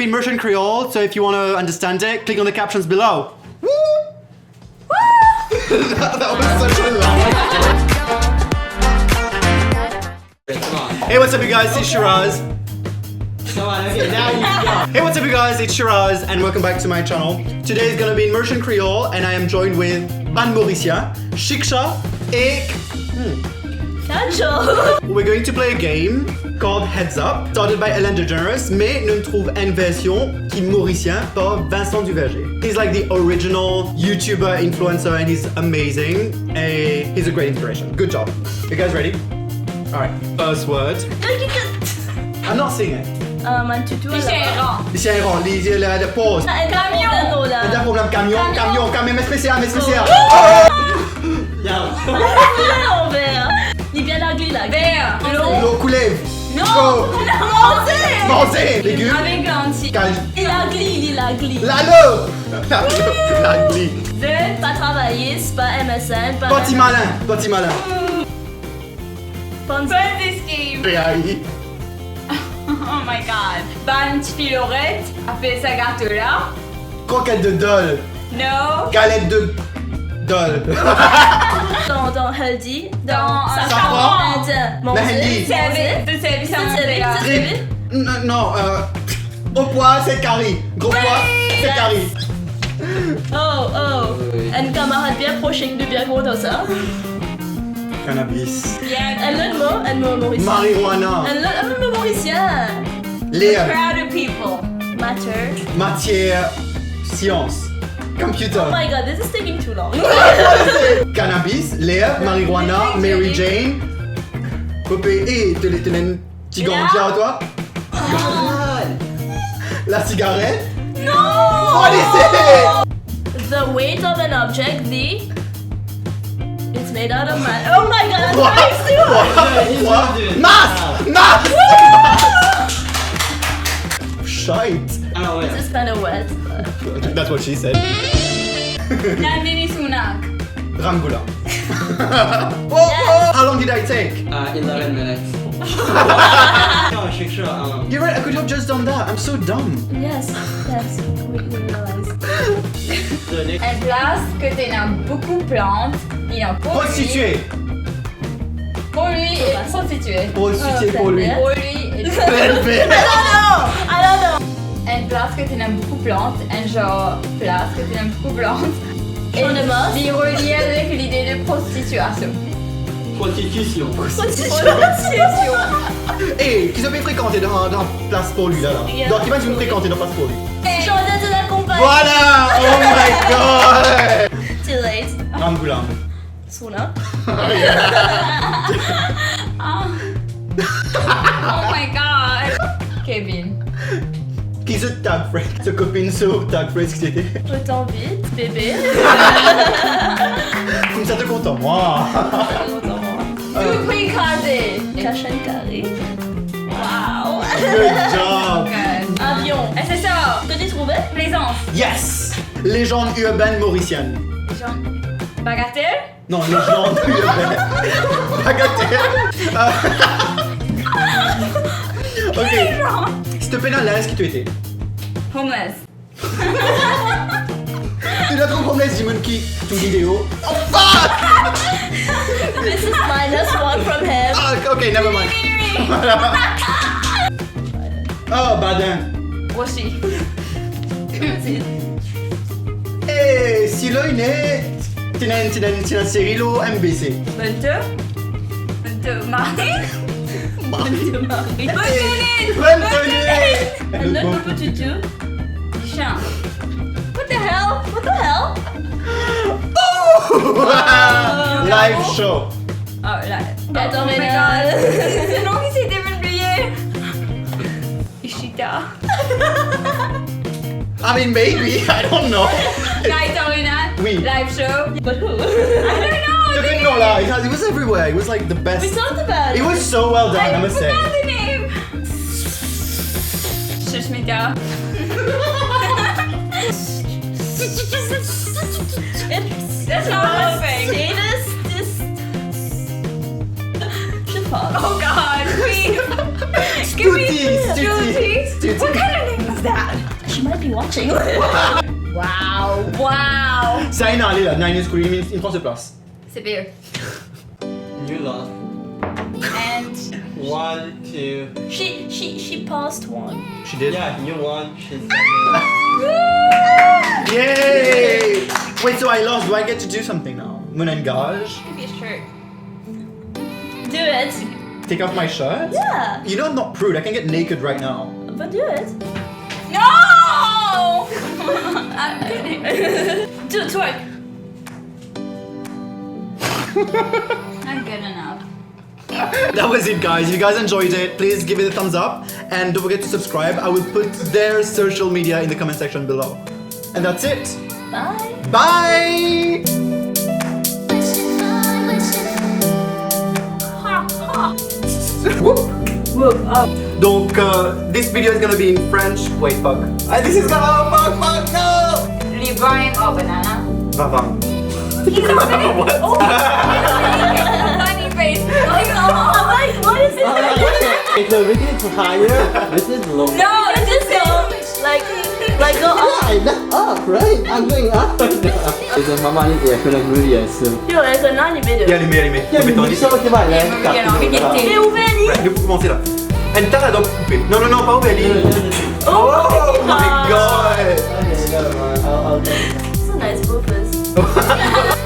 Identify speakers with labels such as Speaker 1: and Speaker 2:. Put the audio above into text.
Speaker 1: be in Russian Creole, so if you want to understand it, click on the captions below. Woo! that was such a laugh. Hey, what's up, you guys? It's Shiraz. Hey, what's up, you guys? It's Shiraz, and welcome back to my channel. Today is gonna be in Russian Creole, and I am joined with Ban Mauricien, Shiksha, et we're going to play a game called Heads Up, started by Ellen DeGeneres, mais nous trouve une version qui est mauricien par Vincent Duverger. He's like the original YouTuber influencer, and he's amazing. And he's a great inspiration. Good job. You guys ready? All right. First word. I'm not saying it.
Speaker 2: Un tuto.
Speaker 1: Lycéen errant, la pause.
Speaker 2: Camion.
Speaker 1: Un problème, camion spécial.
Speaker 2: Vert. Il est bien ugly là. Vert.
Speaker 1: L'eau couleuvre.
Speaker 2: Non.
Speaker 1: Manger. Légumes.
Speaker 2: Avec un petit. Il est ugly.
Speaker 1: L'agli.
Speaker 2: Z. Pas travailler, c'est pas MSN. Pas
Speaker 1: Petit malin.
Speaker 2: Ponzi scheme.
Speaker 1: PAI.
Speaker 3: Oh my god. Ban Filorette a fait sa gâteau là.
Speaker 1: Croquette de dol.
Speaker 3: No.
Speaker 1: Galette de dol.
Speaker 2: Dans healthy. Dans
Speaker 3: safran.
Speaker 1: Mehendi.
Speaker 2: C'est
Speaker 1: Non, au poids, c'est carré. Gros poids, c'est carré.
Speaker 2: Oh. Un camarade bien prochain de bien gros dans ça.
Speaker 1: Cannabis.
Speaker 2: Un mot mauricien.
Speaker 1: Marijuana.
Speaker 2: Un mot mauricien.
Speaker 1: L'air.
Speaker 3: Proud of people.
Speaker 2: Matter.
Speaker 1: Matière. Science. Computer.
Speaker 2: Oh my god, this is taking too long.
Speaker 1: Cannabis, l'air, marijuana, Mary Jane. Popé et te l'as petit gant à toi. La cigarette.
Speaker 2: No!
Speaker 1: What is it?
Speaker 2: The weight of an object, it's made out of mass. Oh my god, that's very stupid!
Speaker 1: What? Mass! Shite.
Speaker 2: This is kind of wet.
Speaker 1: That's what she said.
Speaker 3: Nandini Sunak.
Speaker 1: Rangula. How long did I take?
Speaker 4: 11 minutes.
Speaker 1: You're right, I could have just done that. I'm so dumb.
Speaker 2: Yes, we realize.
Speaker 3: En place que tu as beaucoup de plantes, il y a
Speaker 1: Prostituée.
Speaker 3: Pour lui et prostituée.
Speaker 1: Prostituée pour lui.
Speaker 3: Pour lui et
Speaker 2: I don't know.
Speaker 3: en place que tu as beaucoup de plantes, un genre place que tu as beaucoup de plantes. Et
Speaker 2: Anonymous.
Speaker 3: il relie avec l'idée de prostitution.
Speaker 4: Prostitution.
Speaker 1: Hey, qui se fait fréquenter dans place pour lui là.
Speaker 2: Yeah.
Speaker 1: Donc, il va nous fréquenter dans place pour lui.
Speaker 2: Jordan de la compagnie.
Speaker 1: Voilà! Oh my god!
Speaker 2: Too late.
Speaker 1: Rangula.
Speaker 2: Suna.
Speaker 3: Oh my god. Kevin.
Speaker 1: Qui se tag friend? Se copine sur tag friend, ce que c'était?
Speaker 2: Je t'invite, bébé.
Speaker 1: Comme ça te content, moi.
Speaker 3: Duplicate.
Speaker 2: Cache un carré. Wow.
Speaker 1: Good job.
Speaker 2: Avion.
Speaker 3: Et c'est ça.
Speaker 2: Que tu trouvais?
Speaker 3: Plaisance.
Speaker 1: Yes! Légende urbaine mauricienne.
Speaker 3: Genre, bagatelle.
Speaker 1: Non, légende urbaine. Bagatelle. Ok. S'il te plaît, là, est-ce que tu étais?
Speaker 3: Homeless.
Speaker 1: Tu l'as trouvé homeless, Jimon qui toute vidéo. Oh fuck!
Speaker 2: This is -1 from him.
Speaker 1: Ah, ok, never mind. Oh, badin.
Speaker 3: Roshi.
Speaker 1: Eh, si là, il est. Tu as une série, là, MBC.
Speaker 3: Bunte. Marie.
Speaker 1: Venez!
Speaker 2: Un autre tutu.
Speaker 3: Du chien.
Speaker 2: What the hell?
Speaker 1: Live show.
Speaker 3: Oh là.
Speaker 2: Attends,
Speaker 3: Oh my
Speaker 2: mais
Speaker 3: god. C'est long qu'il s'est démultiplié. Ishita.
Speaker 1: I mean, maybe. I don't know.
Speaker 3: Kaiterina.
Speaker 1: Oui.
Speaker 3: Live show.
Speaker 2: But who?
Speaker 3: I don't know.
Speaker 1: No, it was everywhere. It was like the best.
Speaker 2: We talked about
Speaker 1: It
Speaker 2: it.
Speaker 1: was so well done, I must say.
Speaker 3: forgot the name. Shushmita. That's not helping.
Speaker 2: Chiffon.
Speaker 3: Oh god, please. Give me
Speaker 1: Stuti.
Speaker 3: What kind of name is
Speaker 2: that? She might be watching. Wow, wow.
Speaker 1: Ça y est, allez là, 9 years cool, il prend sa place.
Speaker 3: C'est pire.
Speaker 4: You lost.
Speaker 3: And
Speaker 4: 1, 2.
Speaker 2: She passed one.
Speaker 1: She did.
Speaker 4: Yeah, you won. She's
Speaker 1: Yay! Wait, so I lost. Do I get to do something now? Mon engage?
Speaker 3: give you a shirt.
Speaker 2: Do it.
Speaker 1: Take off my shirt?
Speaker 2: Yeah,
Speaker 1: You know I'm not prude. I can get naked right now.
Speaker 2: but do it.
Speaker 3: No! I'm kidding.
Speaker 2: Do it, twerk.
Speaker 3: Not good enough.
Speaker 1: That was it, guys. If you guys enjoyed it, please give it a thumbs up and don't forget to subscribe. I will put their social media in the comment section below. And that's it.
Speaker 2: Bye.
Speaker 1: Bye! Whoop. Donc, this video is gonna be in French. Wait, fuck. This is gonna fuck, no!
Speaker 3: Levi or banana.
Speaker 1: Vavang. What?
Speaker 3: Funny face.
Speaker 2: What is it?
Speaker 4: Okay, so this is higher, this is low.
Speaker 3: No,
Speaker 2: It's just go, like go up.
Speaker 4: That's up, right? I'm going up. It's a mamma ni è quella griglia su.
Speaker 2: Yo, c'est un animé.
Speaker 1: Viens, allumez.
Speaker 4: Yeah,
Speaker 1: Mettons
Speaker 4: mi
Speaker 1: ici.
Speaker 4: so che vai,
Speaker 3: Yeah, we get it.
Speaker 2: Mais ouvert, Nick.
Speaker 1: Ouais, il faut commencer là. And t'as la dope coupée. Non, pas ouvert, Lily.
Speaker 2: Oh,
Speaker 1: my god!
Speaker 4: Okay, never mind. I'll
Speaker 2: It's a nice purpose.